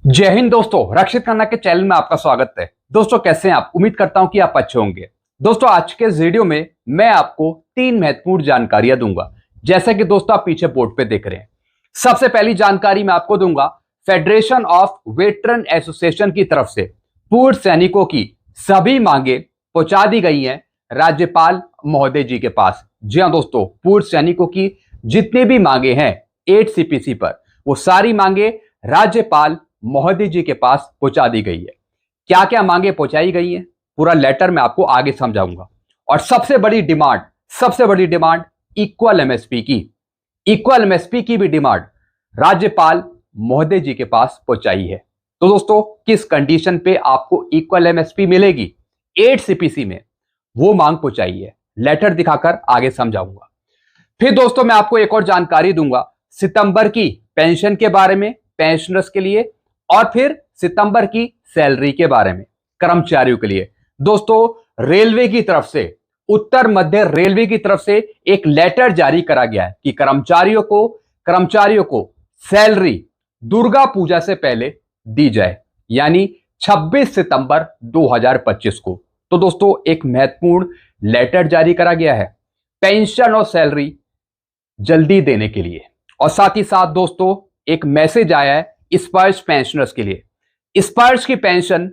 जय हिंद दोस्तों, रक्षित खन्ना के चैनल में आपका स्वागत है। दोस्तों कैसे हैं आप? उम्मीद करता हूं कि आप अच्छे होंगे। दोस्तों आज के इस वीडियो में मैं आपको 3 महत्वपूर्ण जानकारियां दूंगा, जैसा कि दोस्तों आप पीछे बोर्ड पे देख रहे हैं। सबसे पहली जानकारी मैं आपको दूंगा, फेडरेशन ऑफ वेटरन एसोसिएशन की तरफ से पूर्व सैनिकों की सभी मांगे पहुंचा दी गई हैं राज्यपाल महोदय जी के पास। जी हां दोस्तों, पूर्व सैनिकों की जितनी भी मांगे हैं 8 सीपीसी पर, वो सारी मांगे राज्यपाल महोदय जी के पास पहुंचा दी गई है। क्या क्या मांगे पहुंचाई गई हैं, पूरा लेटर मैं आपको आगे समझाऊंगा। और सबसे बड़ी डिमांड इक्वल एमएसपी की भी डिमांड राज्यपाल महोदय जी के पास पहुंचाई है। तो दोस्तों किस कंडीशन पे आपको इक्वल एमएसपी मिलेगी 8 सीपीसी में, वो मांग पहुंचाई है। लेटर दिखाकर आगे समझाऊंगा। फिर दोस्तों मैं आपको एक और जानकारी दूंगा सितंबर की पेंशन के बारे में, पेंशनर्स के लिए, और फिर सितंबर की सैलरी के बारे में कर्मचारियों के लिए। दोस्तों रेलवे की तरफ से, उत्तर मध्य रेलवे की तरफ से एक लेटर जारी करा गया है कि कर्मचारियों को सैलरी दुर्गा पूजा से पहले दी जाए, यानी 26 सितंबर 2025 को। तो दोस्तों एक महत्वपूर्ण लेटर जारी करा गया है पेंशन और सैलरी जल्दी देने के लिए। और साथ ही साथ दोस्तों एक मैसेज आया है स्पर्श पेंशनर्स के लिए। स्पर्श की पेंशन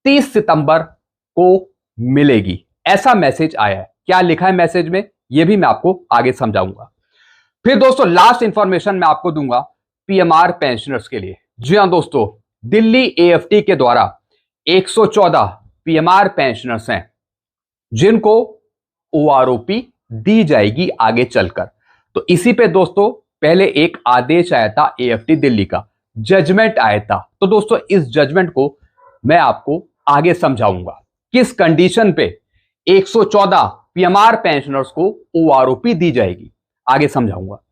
30 सितंबर को मिलेगी, ऐसा मैसेज आया है। क्या लिखा है मैसेज में, यह भी मैं आपको आगे समझाऊंगा। फिर दोस्तों लास्ट इंफॉर्मेशन मैं आपको दूंगा पीएमआर पेंशनर्स के लिए। जी हां दोस्तों, दिल्ली एएफटी के द्वारा 114 पीएमआर पेंशनर्स हैं जिनको ओआरओपी दी जाएगी आगे चलकर। तो इसी पे दोस्तों पहले एक आदेश आया था एएफटी दिल्ली का, जजमेंट आया था। तो दोस्तों इस जजमेंट को मैं आपको आगे समझाऊंगा, किस कंडीशन पे 114 पीएमआर पेंशनर्स को ओआरओपी दी जाएगी, आगे समझाऊंगा।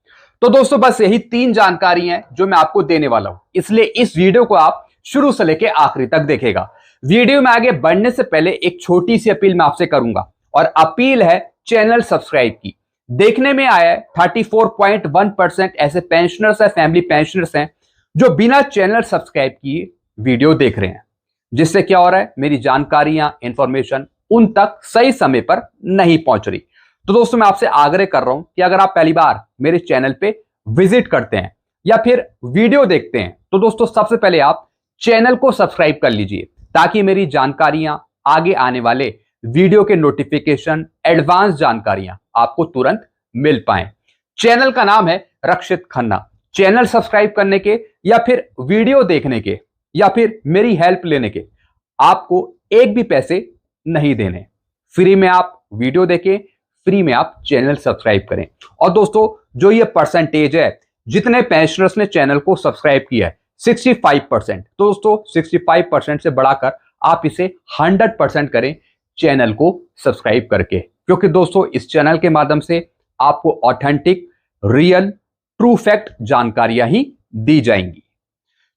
तो दोस्तों बस यही 3 जानकारी हैं जो मैं आपको देने वाला हूं, इसलिए इस वीडियो को आप शुरू से लेकर आखिरी तक देखेगा। वीडियो में आगे बढ़ने से पहले एक छोटी सी अपील मैं आपसे करूंगा, और अपील है चैनल सब्सक्राइब की। देखने में आया है 34.1% ऐसे पेंशनर्स है, फैमिली पेंशनर्स हैं जो बिना चैनल सब्सक्राइब किए वीडियो देख रहे हैं, जिससे क्या हो रहा है, मेरी जानकारियां, इंफॉर्मेशन उन तक सही समय पर नहीं पहुंच रही। तो दोस्तों मैं आपसे आग्रह कर रहा हूं कि अगर आप पहली बार मेरे चैनल पे विजिट करते हैं या फिर वीडियो देखते हैं, तो दोस्तों सबसे पहले आप चैनल को सब्सक्राइब कर लीजिए, ताकि मेरी जानकारियां, आगे आने वाले वीडियो के नोटिफिकेशन, एडवांस जानकारियां आपको तुरंत मिल पाए। चैनल का नाम है रक्षित खन्ना। चैनल सब्सक्राइब करने के या फिर वीडियो देखने के या फिर मेरी हेल्प लेने के आपको एक भी पैसे नहीं देने। फ्री में आप वीडियो देखें, फ्री में आप चैनल सब्सक्राइब करें। और दोस्तों जो ये परसेंटेज है, जितने पेंशनर्स ने चैनल को सब्सक्राइब किया है 65%, तो दोस्तों 65% से बढ़ाकर आप इसे 100% करें चैनल को सब्सक्राइब करके, क्योंकि दोस्तों इस चैनल के माध्यम से आपको ऑथेंटिक, रियल, ट्रू फैक्ट जानकारियां ही दी जाएंगी।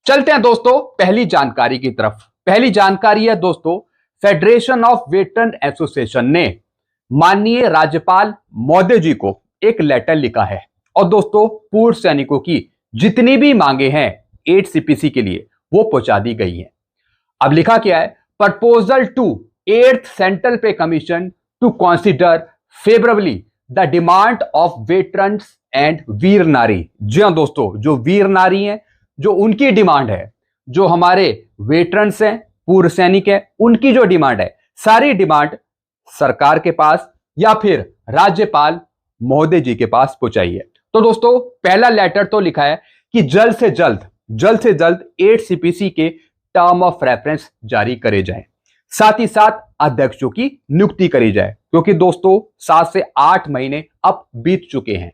चलते हैं दोस्तों पहली जानकारी की तरफ। पहली जानकारी है दोस्तों, फेडरेशन ऑफ वेटरन एसोसिएशन ने माननीय राज्यपाल महोदय जी को एक लेटर लिखा है, और दोस्तों पूर्व सैनिकों की जितनी भी मांगे हैं 8 सीपीसी के लिए वो पहुंचा दी गई हैं। अब लिखा क्या है, proposal to 8th central pay commission to consider favourably the demand of veterans and Veer Nari. जी हां दोस्तों, जो वीर नारी हैं, जो उनकी डिमांड है, जो हमारे वेटरन्स हैं, पूर्व सैनिक हैं, उनकी जो डिमांड है, सारी डिमांड सरकार के पास या फिर राज्यपाल महोदय जी के पास पहुंचाई है। तो दोस्तों पहला लेटर तो लिखा है कि जल्द से जल्द 8 सीपीसी के टर्म ऑफ रेफरेंस जारी करे जाएं, साथ ही साथ अध्यक्षों की नियुक्ति करी जाए, क्योंकि दोस्तों 7 से 8 महीने अब बीत चुके हैं।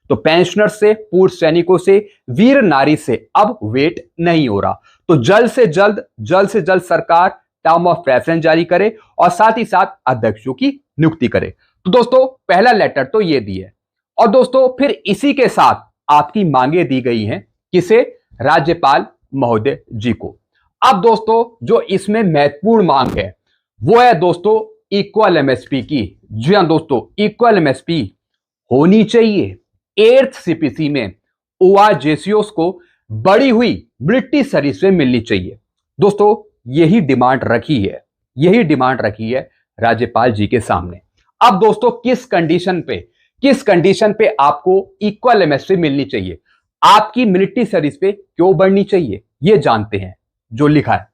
तो पेंशनर्स से, पूर्व सैनिकों से, वीर नारी से अब वेट नहीं हो रहा। तो जल्द से जल्द सरकार टर्म ऑफ रेफरेंस जारी करे और साथ ही साथ अध्यक्षों की नियुक्ति करे। तो दोस्तों पहला लेटर तो ये दी है। और दोस्तों फिर इसी के साथ आपकी मांगे दी गई हैं, किसे? राज्यपाल महोदय जी को। अब दोस्तों जो इसमें महत्वपूर्ण मांग है वो है दोस्तों इक्वल एमएसपी की। जी हां दोस्तों, इक्वल एमएसपी होनी चाहिए 8th सीपीसी में। ओआरजेसीओस को बढ़ी हुई मिलिट्री सर्विस में मिलनी चाहिए। दोस्तों यही डिमांड रखी है राज्यपाल जी के सामने। अब दोस्तों किस कंडीशन पे आपको इक्वल एमएसपी मिलनी चाहिए, आपकी मिलिट्री सर्विस पे क्यों बढ़नी चाहिए, ये जानते हैं। जो लिखा है,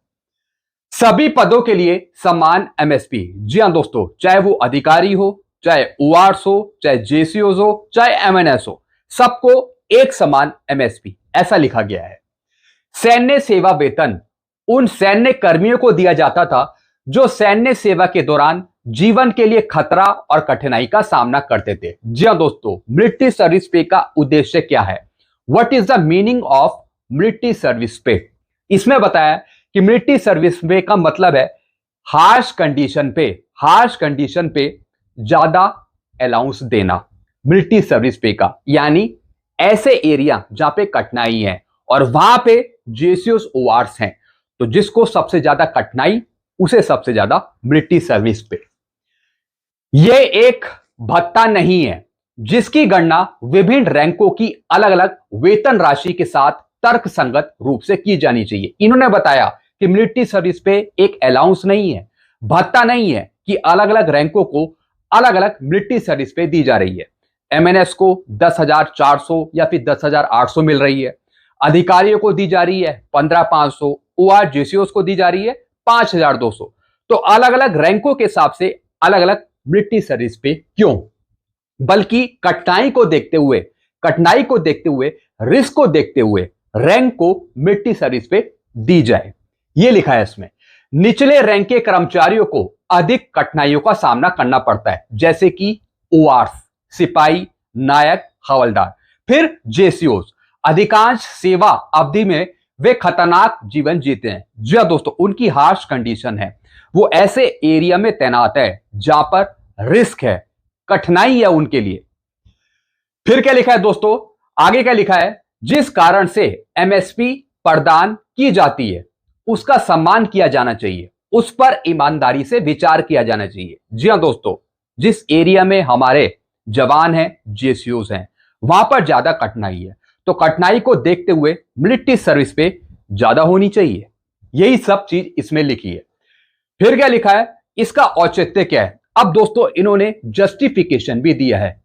सभी पदों के लिए समान एमएसपी। जी हां दोस्तों, चाहे वो अधिकारी हो, चाहे ओआरएस हो, चाहे जेसीओज हो, चाहे एमएनएस हो, सबको एक समान एमएसपी, ऐसा लिखा गया है। सैन्य सेवा वेतन उन सैन्य कर्मियों को दिया जाता था जो सैन्य सेवा के दौरान जीवन के लिए खतरा और कठिनाई का सामना करते थे। जी हां दोस्तों, मिलिट्री सर्विस पे का उद्देश्य क्या है, what is the meaning of military service पे। इसमें बताया कि मिलिट्री सर्विस पे का मतलब है हार्श कंडीशन पे ज्यादा अलाउंस देना मिलिट्री सर्विस पे का, यानी ऐसे एरिया जहां पे कठिनाई है और वहां पे जेसीओस ओआरएस हैं, तो जिसको सबसे ज्यादा कठिनाई उसे सबसे ज्यादा मिलिट्री सर्विस पे। यह एक भत्ता नहीं है जिसकी गणना विभिन्न रैंकों की अलग अलग वेतन राशि के साथ तर्कसंगत रूप से की जानी चाहिए। इन्होंने बताया कि मिलिट्री सर्विस पे एक अलाउंस नहीं है, भत्ता नहीं है कि अलग अलग रैंकों को अलग अलग मिलिट्री सर्विस पे दी जा रही है। एमएनएस को 10,400 या फिर 10,800 मिल रही है, अधिकारियों को दी जा रही है 15,500, ओआर जेसीओस को दी जा रही है 5,200। तो अलग अलग रैंकों के हिसाब से अलग अलग मिलिट्री सर्विस पे क्यों, बल्कि कठिनाई को देखते हुए रिस्क को देखते हुए रैंक को मिलिट्री सर्विस पे दी जाए। यह लिखा है इसमें। निचले रैंक के कर्मचारियों को अधिक कठिनाइयों का सामना करना पड़ता है, जैसे कि ओआरएस, सिपाही, नायक, हवलदार। फिर जेसीओस, अधिकांश सेवा अवधि में वे खतरनाक जीवन जीते हैं। जी हां दोस्तों, उनकी हार्श कंडीशन है, वो ऐसे एरिया में तैनात है जहां पर रिस्क है, कठिनाई है उनके लिए। फिर क्या लिखा है दोस्तों, आगे क्या लिखा है, जिस कारण से एमएसपी प्रदान की जाती है उसका सम्मान किया जाना चाहिए, उस पर ईमानदारी से विचार किया जाना चाहिए। जी हां दोस्तों, जिस एरिया में हमारे जवान हैं, जेसीओस हैं, वहां पर ज्यादा कठिनाई है, तो कठिनाई को देखते हुए मिलिट्री सर्विस पे ज्यादा होनी चाहिए। यही सब चीज इसमें लिखी है। फिर क्या लिखा है, इसका औचित्य क्या है। अब दोस्तों इन्होंने जस्टिफिकेशन भी दिया है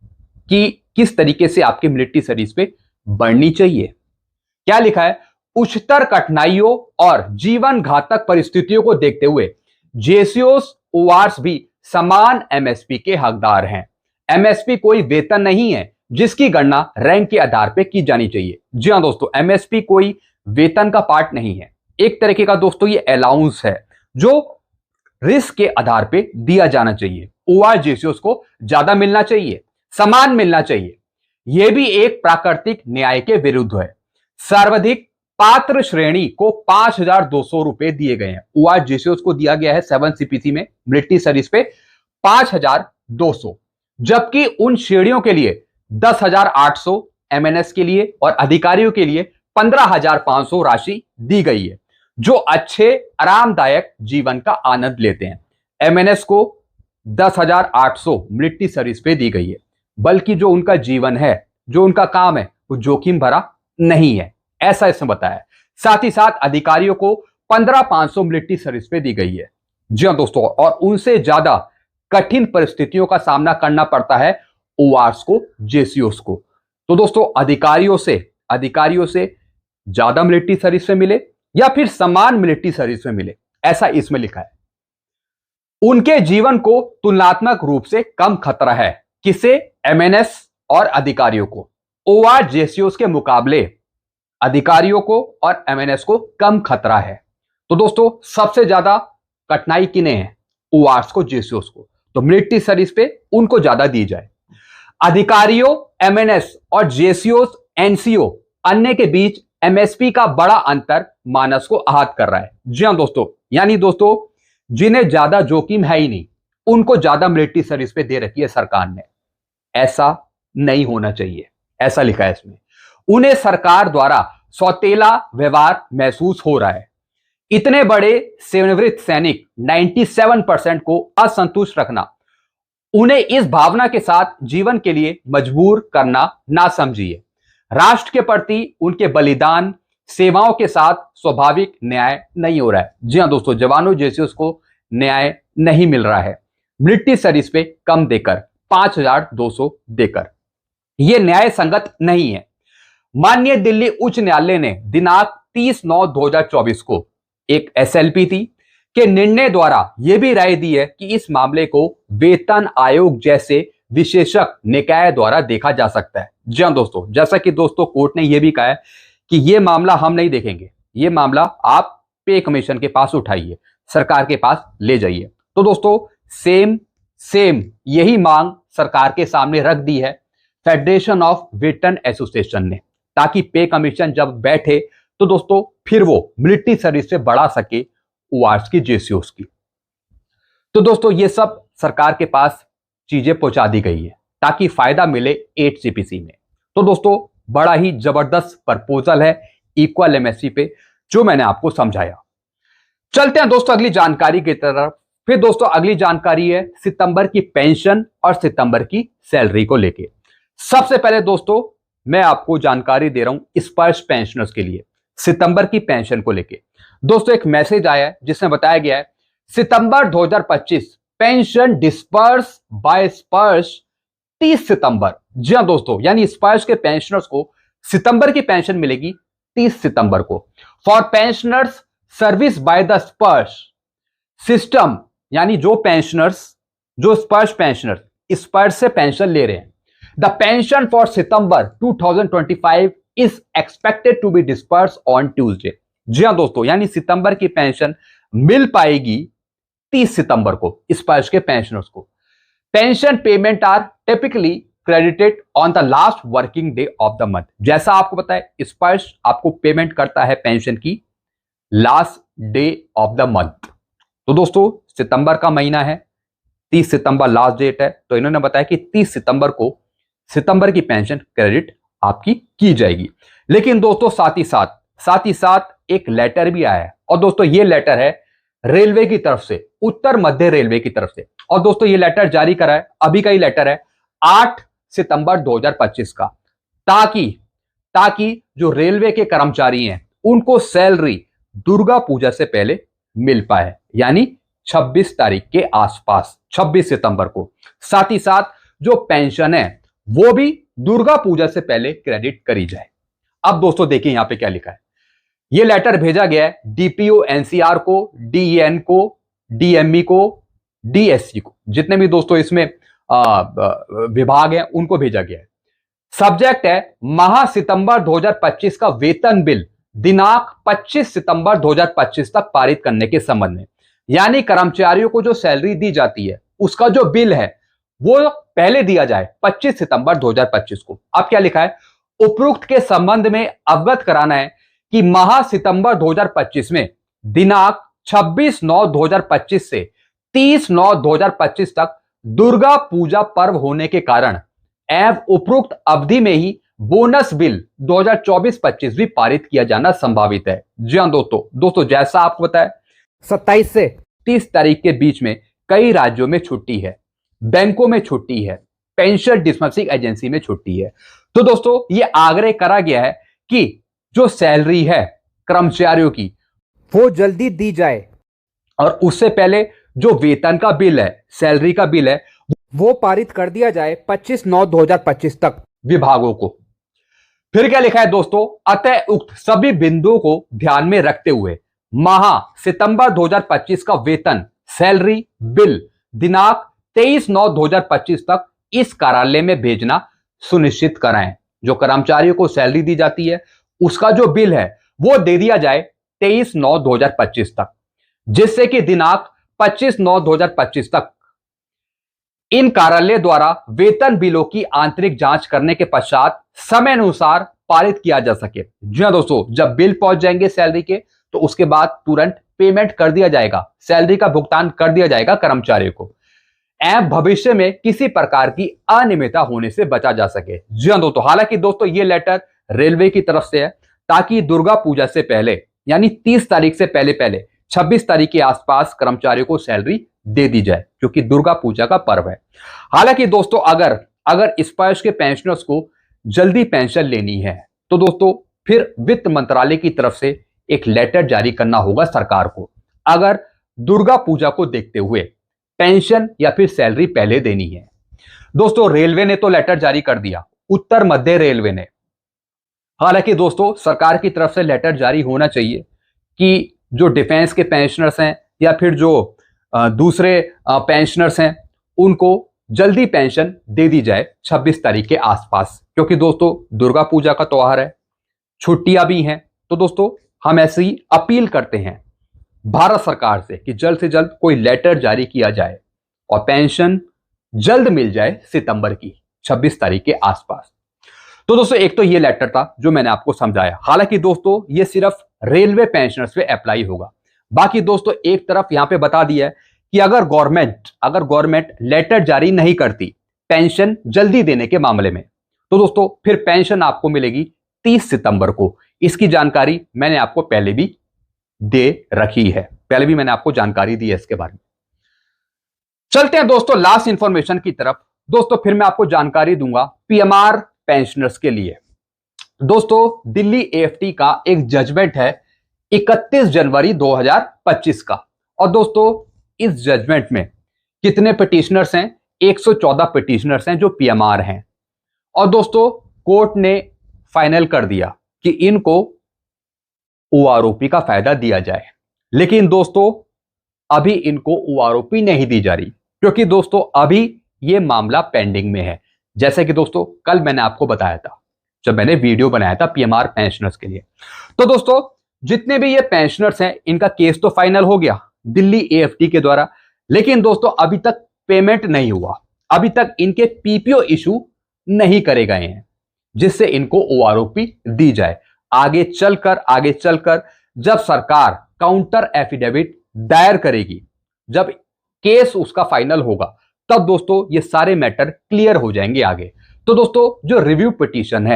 कि किस तरीके से आपकी मिलिट्री सर्विस पे बढ़नी चाहिए। क्या लिखा है, उच्चतर कठिनाइयों और जीवन घातक परिस्थितियों को देखते हुए जेसीओस ओआरएस भी समान एमएसपी के हकदार हैं। एमएसपी कोई वेतन नहीं है जिसकी गणना रैंक के आधार पर की जानी चाहिए। जी हां दोस्तों, एमएसपी कोई वेतन का पार्ट नहीं है, एक तरीके का दोस्तों ये अलाउंस है जो रिस्क के आधार पे दिया जाना चाहिए। ओआर जेसीओस को ज्यादा मिलना चाहिए, समान मिलना चाहिए। यह भी एक प्राकृतिक न्याय के विरुद्ध है। सर्वाधिक पात्र श्रेणी को 5,200 रुपए दिए गए हैं। ओआर जेसीओस को दिया गया है 7 सीपीसी में मिलिट्री सर्विस पे 5,200, जबकि उन श्रेणियों के लिए 10,800 एमएनएस के लिए और अधिकारियों के लिए 15,500 राशि दी गई है, जो अच्छे आरामदायक जीवन का आनंद लेते हैं। एमएनएस को 10,800 मिलिट्री सर्विस पे दी गई है, बल्कि जो उनका जीवन है, जो उनका काम है, वो जोखिम भरा नहीं है, ऐसा इसमें बताया। साथ ही साथ अधिकारियों को 15,500 मिलिट्री सर्विस पे दी गई है। जी हां दोस्तों, और उनसे ज्यादा कठिन परिस्थितियों का सामना करना पड़ता है ओआरएस को, जेसीओस को। तो दोस्तों अधिकारियों से ज्यादा मिलिट्री सर्विस में मिले या फिर समान मिलिट्री सर्विस में मिले, ऐसा इसमें लिखा है। उनके जीवन को तुलनात्मक रूप से कम खतरा है, किसे, एमएनएस और अधिकारियों को। ओआर जेसीओस के मुकाबले अधिकारियों को और एमएनएस को कम खतरा है। तो दोस्तों सबसे ज्यादा कठिनाई किन्हें है, ओआरएस को, जेसीओस को, तो मिलिट्री सर्विस पे उनको ज्यादा दी जाए। अधिकारियों, एमएनएस और जेसीओस, एनसीओ, अन्य के बीच एमएसपी का बड़ा अंतर मानस को आहत कर रहा है। जी हां दोस्तों, यानी दोस्तों जिन्हें ज्यादा जोखिम है ही नहीं, उनको ज्यादा मिलिट्री सर्विस पे दे रखी है सरकार ने। ऐसा नहीं होना चाहिए, ऐसा लिखा है इसमें। उन्हें सरकार द्वारा सौतेला व्यवहार महसूस हो रहा है। इतने बड़े सेवानिवृत्त सैनिक 97% को असंतुष्ट रखना, उन्हें इस भावना के साथ जीवन के लिए मजबूर करना ना समझिए। राष्ट्र के प्रति उनके बलिदान, सेवाओं के साथ स्वाभाविक न्याय नहीं हो रहा है। जी हाँ दोस्तों, जवानों जैसे उसको न्याय नहीं मिल रहा है। मिलिट्री सर्विस पे कम देकर 5,200 देकर, यह न्याय संगत नहीं है। माननीय दिल्ली उच्च न्यायालय ने दिनांक 30/9/2024 को एक SLPT के निर्णय द्वारा यह भी राय दी है कि इस मामले को वेतन आयोग जैसे विशेषज्ञ निकाय द्वारा देखा जा सकता है। जी हाँ दोस्तों, जैसा कि दोस्तों कोर्ट ने यह भी कहा है कि यह मामला हम नहीं देखेंगे, यह मामला आप पे कमीशन के पास उठाइए, सरकार के पास ले जाइए। तो दोस्तों सेम यही मांग सरकार के सामने रख दी है फेडरेशन ऑफ वेटरन एसोसिएशन ने, ताकि पे कमीशन जब बैठे तो दोस्तों फिर वो मिलिट्री सर्विस से बढ़ा सके ORs की, JCOs की। तो दोस्तों ये सब सरकार के पास चीजें पहुंचा दी गई है ताकि फायदा मिले 8 CPC में। तो दोस्तों बड़ा ही जबरदस्त प्रपोजल है इक्वल MSC पे, जो मैंने आपको समझाया। चलते हैं दोस्तों अगली जानकारी की तरफ। फिर दोस्तों अगली जानकारी है सितंबर की पेंशन और सितंबर की सैलरी को लेके। सबसे पहले दोस्तों मैं आपको जानकारी दे रहा हूं स्पर्श पेंशनर्स के लिए सितंबर की पेंशन को लेके। दोस्तों एक मैसेज आया है जिसमें बताया गया है सितंबर 2025 पेंशन डिस्पर्स बाय स्पर्श 30 सितंबर। जी हाँ दोस्तों, यानी स्पर्श के पेंशनर्स को सितंबर की पेंशन मिलेगी 30 सितंबर को। For pensioners service by the स्पर्श सिस्टम, यानी जो स्पर्श पेंशनर स्पर्श से पेंशन ले रहे हैं, the pension for September 2025 is expected to be disperse on Tuesday. जी हाँ दोस्तों, यानी सितंबर की पेंशन मिल पाएगी 30 सितंबर को स्पर्श के पेंशनर्स को। Pension payment are typically credited on the last working day of the month. जैसा आपको पता है स्पर्श आपको पेमेंट करता है पेंशन की last day of the month. तो दोस्तों सितंबर का महीना है, 30 सितंबर लास्ट डेट है, तो इन्होंने बताया कि 30 सितंबर को सितंबर की पेंशन क्रेडिट आपकी की जाएगी। लेकिन दोस्तों साथ ही साथ एक लेटर भी आया है, और दोस्तों ये लेटर है रेलवे की तरफ से, उत्तर मध्य रेलवे की तरफ से। और दोस्तों ये लेटर जारी करा है, अभी का ही लेटर है 8 सितंबर 2025 का, ताकि जो रेलवे के कर्मचारी हैं उनको सैलरी दुर्गा पूजा से पहले मिल पाए, यानी 26 तारीख के आसपास, 26 सितंबर को। साथ ही साथ जो पेंशन है वो भी दुर्गा पूजा से पहले क्रेडिट करी जाए। अब दोस्तों देखिए यहां पे क्या लिखा है। यह लेटर भेजा गया है DPO NCR को, DEN को, DME को, DSC को, जितने भी दोस्तों इसमें विभाग हैं उनको भेजा गया है। सब्जेक्ट है माह सितंबर 2025 का वेतन बिल दिनांक 25 सितंबर 2025 तक पारित करने के संबंध में। यानी कर्मचारियों को जो सैलरी दी जाती है उसका जो बिल है वो पहले दिया जाए 25 सितंबर 2025 को। अब क्या लिखा है, उपरोक्त के संबंध में अवगत कराना है कि माह सितंबर 2025 में दिनांक 26/9/2025 से 30/9/2025 तक दुर्गा पूजा पर्व होने के कारण एवं उपरोक्त अवधि में ही बोनस बिल 2024-25 भी पारित किया जाना संभावित है। जी हाँ दोस्तों जैसा आपको बताया 27 से 30 तारीख के बीच में कई राज्यों में छुट्टी है, बैंकों में छुट्टी है, पेंशन डिस्बर्सिंग एजेंसी में छुट्टी है। तो दोस्तों ये आग्रह करा गया है कि जो सैलरी है कर्मचारियों की वो जल्दी दी जाए, और उससे पहले जो वेतन का बिल है, सैलरी का बिल है, वो पारित कर दिया जाए 25/9/2025 तक विभागों को। फिर क्या लिखा है दोस्तों, अतः उक्त सभी बिंदुओं को ध्यान में रखते हुए माह सितंबर 2025 का वेतन सैलरी बिल दिनांक 23/9/2025 तक इस कार्यालय में भेजना सुनिश्चित कराएं। जो कर्मचारियों को सैलरी दी जाती है उसका जो बिल है वो दे दिया जाए 23/9/2025 तक, जिससे कि दिनांक 25/9/2025 तक इन कार्यालय द्वारा वेतन बिलों की आंतरिक जांच करने के पश्चात समय अनुसार पारित किया जा सके। जी हाँ दोस्तों, जब बिल पहुंच जाएंगे सैलरी के तो उसके बाद तुरंत पेमेंट कर दिया जाएगा, सैलरी का भुगतान कर दिया जाएगा कर्मचारियों को, एवं भविष्य में किसी प्रकार की अनियमितता होने से बचा जा सके। जी हाँ दोस्तों, हालांकि दोस्तों ये लेटर रेलवे की तरफ से है ताकि दुर्गा पूजा से पहले यानी 30 तारीख से पहले 26 तारीख के आसपास कर्मचारियों को सैलरी दे दी जाए, क्योंकि दुर्गा पूजा का पर्व है। हालांकि दोस्तों अगर स्पर्श के पेंशनर्स को जल्दी पेंशन लेनी है तो दोस्तों फिर वित्त मंत्रालय की तरफ से एक लेटर जारी करना होगा सरकार को, अगर दुर्गा पूजा को देखते हुए पेंशन या फिर सैलरी पहले देनी है। दोस्तों रेलवे ने तो लेटर जारी कर दिया, उत्तर मध्य रेलवे ने। हालांकि दोस्तों सरकार की तरफ से लेटर जारी होना चाहिए कि जो डिफेंस के पेंशनर्स हैं या फिर जो दूसरे पेंशनर्स हैं उनको जल्दी पेंशन दे दी जाए 26 तारीख के आसपास, क्योंकि दोस्तों दुर्गा पूजा का त्योहार है, छुट्टियां भी हैं। तो दोस्तों हम ऐसी अपील करते हैं भारत सरकार से कि जल्द से जल्द कोई लेटर जारी किया जाए और पेंशन जल्द मिल जाए सितंबर की 26 तारीख के आसपास। तो दोस्तों एक तो ये लेटर था जो मैंने आपको समझाया। हालांकि दोस्तों ये सिर्फ रेलवे पेंशनर्स पे अप्लाई होगा। बाकी दोस्तों एक तरफ यहां पे बता दिया है कि अगर गवर्नमेंट लेटर जारी नहीं करती पेंशन जल्दी देने के मामले में, तो दोस्तों फिर पेंशन आपको मिलेगी 30 सितंबर को। इसकी जानकारी मैंने आपको पहले भी दे रखी है, पहले भी मैंने आपको जानकारी दी है इसके बारे में। चलते हैं दोस्तों लास्ट इंफॉर्मेशन की तरफ। दोस्तों फिर मैं आपको जानकारी दूंगा पीएमआर पेंशनर्स के लिए। दोस्तों दिल्ली एएफटी का एक जजमेंट है 31 जनवरी 2025 का, और दोस्तों इस जजमेंट में कितने पिटिशनर्स हैं? 114 पिटिशनर्स हैं जो पीएमआर हैं। और दोस्तों कोर्ट ने फाइनल कर दिया कि इनको ओआरओपी का फायदा दिया जाए, लेकिन दोस्तों अभी इनको ओआरओपी नहीं दी जा रही, क्योंकि दोस्तों अभी ये मामला पेंडिंग में है। जैसे कि दोस्तों कल मैंने आपको बताया था जब मैंने वीडियो बनाया था पीएमआर पेंशनर्स के लिए। तो दोस्तों जितने भी ये पेंशनर्स हैं इनका केस तो फाइनल हो गया दिल्ली एएफटी के द्वारा, लेकिन दोस्तों अभी तक पेमेंट नहीं हुआ, अभी तक इनके पीपीओ इशू नहीं करे गए हैं जिससे इनको ओआरओपी दी जाए। आगे चलकर जब सरकार काउंटर एफिडेविट दायर करेगी, जब केस उसका फाइनल होगा, तब दोस्तों ये सारे मैटर क्लियर हो जाएंगे आगे। तो दोस्तों जो रिव्यू पिटीशन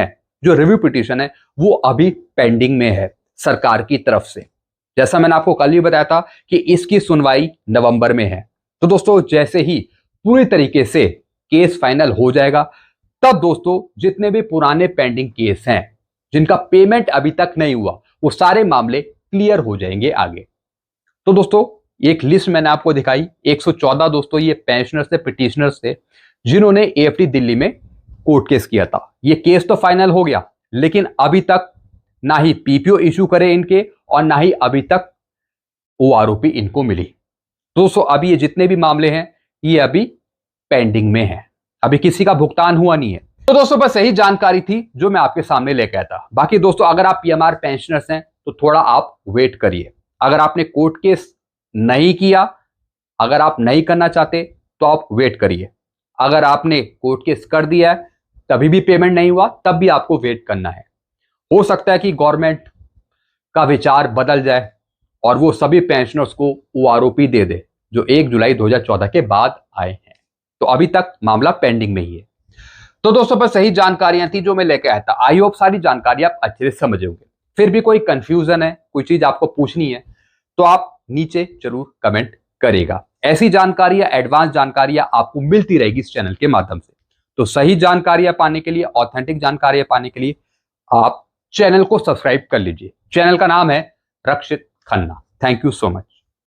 है वो अभी पेंडिंग में है सरकार की तरफ से। जैसा मैंने आपको कल ही बताया था कि इसकी सुनवाई नवंबर में है। तो दोस्तों जैसे ही पूरी तरीके से केस फाइनल हो जाएगा, तब दोस्तों जितने भी पुराने पेंडिंग केस हैं जिनका पेमेंट अभी तक नहीं हुआ, वो सारे मामले क्लियर हो जाएंगे आगे। तो दोस्तों एक लिस्ट मैंने आपको दिखाई, 114 दोस्तों ये पेंशनर्स थे, पिटिशनर्स थे जिन्होंने एएफटी दिल्ली में कोर्ट केस किया था। ये केस तो फाइनल हो गया, लेकिन अभी तक ना ही पीपीओ इशू करे इनके और ना ही अभी तक ओआरओपी इनको मिली। दोस्तों अभी ये जितने भी मामले हैं ये अभी पेंडिंग में है, अभी किसी का भुगतान हुआ नहीं है। तो दोस्तों बस यही जानकारी थी जो मैं आपके सामने लेकर आया था। बाकी दोस्तों अगर आप पीएमआर पेंशनर्स हैं तो थोड़ा आप वेट करिए। अगर आपने कोर्ट केस नहीं किया, अगर आप नहीं करना चाहते तो आप वेट करिए। अगर आपने कोर्ट केस कर दिया है तभी भी पेमेंट नहीं हुआ, तब भी आपको वेट करना है। हो सकता है कि गवर्नमेंट का विचार बदल जाए और वो सभी पेंशनर्स को ओआरओपी दे दे जो 1 जुलाई 2014 के बाद आए हैं। तो अभी तक मामला पेंडिंग में ही है। तो दोस्तों बस सही जानकारियां थी जो मैं लेकर आया था। आई होप सारी जानकारी आप अच्छे से समझे होंगे। फिर भी कोई कंफ्यूजन है, कोई चीज आपको पूछनी है, तो आप नीचे जरूर कमेंट करेगा। ऐसी जानकारियां, एडवांस जानकारियां आपको मिलती रहेगी इस चैनल के माध्यम से। तो सही जानकारियां पाने के लिए, ऑथेंटिक जानकारियां पाने के लिए आप चैनल को सब्सक्राइब कर लीजिए। चैनल का नाम है Rakshit Khanna. Thank you so much.